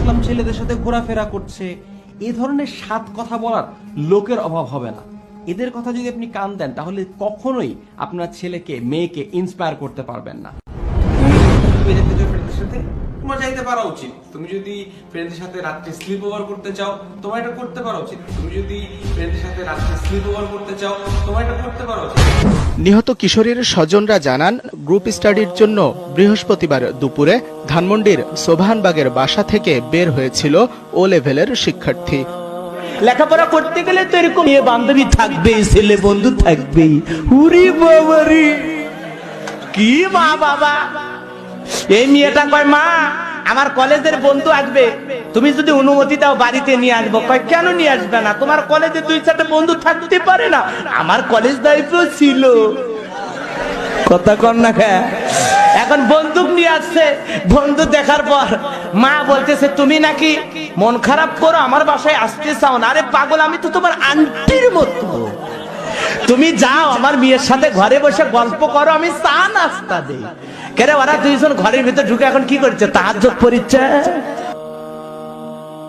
দেখলাম ছেলেদের সাথে ঘোরাফেরা করছে, এই ধরনের সাত কথা বলার লোকের অভাব হবে না। এদের কথা যদি আপনি কান দেন তাহলে কখনোই আপনার ছেলেকে মেয়েকে ইন্সপায়ার করতে পারবেন না। তোমার যাইতে পারা উচিত। তুমি যদি ফ্রেন্ডের সাথে রাত্রে স্লিপ ওভার করতে চাও তোমার এটা করতে পারা উচিত। তুমি যদি ফ্রেন্ডের সাথে রাত্রে স্লিপ ওভার করতে চাও তোমার এটা করতে পারা উচিত। নিহত কিশোরীর স্বজনরা জানান, গ্রুপ স্টাডির জন্য বৃহস্পতিবার দুপুরে ধানমন্ডির সোভানবাগের বাসা থেকে বের হয়েছিল ও লেভেলের শিক্ষার্থী। লেখাপড়া করতে গেলে তো এরকম মেয়ে বান্ধবী থাকবেই, ছেলে বন্ধু থাকবেই। উরি বাবারি, কি মা বাবা! এই মেয়েটা কয়, মা আমার কলেজের বন্ধু আসবে, তুমি যদি অনুমতি দাও বাড়িতে নিয়ে আসবো। কয়, কেন নিয়ে আসবে না? তোমার কলেজে 2-4টা বন্ধু থাকতে পারে না? আমার কলেজ লাইফ ছিল। কথা কন না খা। এখন বন্দুক নিয়ে আসছে, বন্ধু দেখার পর মা বলতেছে, তুমি নাকি মন খারাপ করো, আমার বাসায় আসতে চাও না। আরে পাগল, আমি তো তোমার আন্টির মতো। তুমি যাও আমার মেয়ের সাথে ঘরে বসে গল্প করো, আমি চা নাস্তা দেই। কেরে ওরা দুইজন ঘরের ভিতর ঢুকে এখন কি করছে? তাহাজ্জুদ পড়ছে।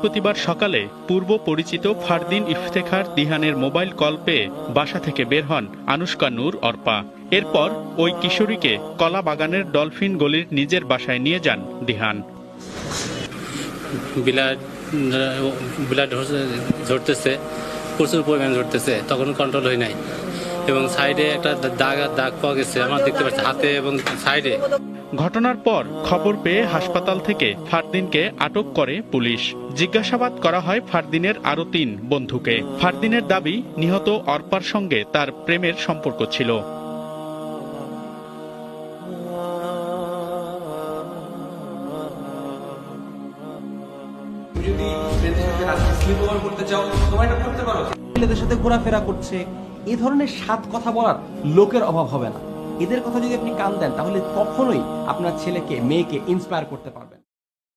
বৃহস্পতিবার সকালে পূর্ব পরিচিত ফারদিন ইফতেখার দিহানের মোবাইল কল পেয়ে বাসা থেকে বের হন আনুশকা নূর অর্পা। এরপর ওই কিশোরীকে কলা বাগানের ডলফিন গলির নিজের বাসায় নিয়ে যান দিহান। বিলাট ঝরতেছে, প্রচুর পরিমাণে ঝরতেছে, তখন কন্ট্রোল হয় নাই এবং সাইডে একটা দাগ পাওয়া গেছে, আমার দেখতে পাচ্ছি হাতে এবং সাইডে। ঘটনার পর খবর পেয়ে হাসপাতাল থেকে ফারদিনকে আটক করে পুলিশ। জিজ্ঞাসাবাদ করা হয় ফারদিনের আরো 3 বন্ধুকে। ফারদিনের দাবি, নিহত অর্পার সঙ্গে তার প্রেমের সম্পর্ক ছিল। তুমি যদি ফ্রেন্ডের সাথে রাত্রে স্লিপ ওভার করতে চাও তোমার এটা করতে পারো। ছেলেদের সাথে ঘোরাফেরা করছে, এই ধরনের সাত কথা বলার লোকের অভাব হবে না। এদের কথা যদি আপনি কান দেন তাহলে কখনোই আপনার ছেলেকে মেয়েকে ইন্সপায়ার করতে পারবেন।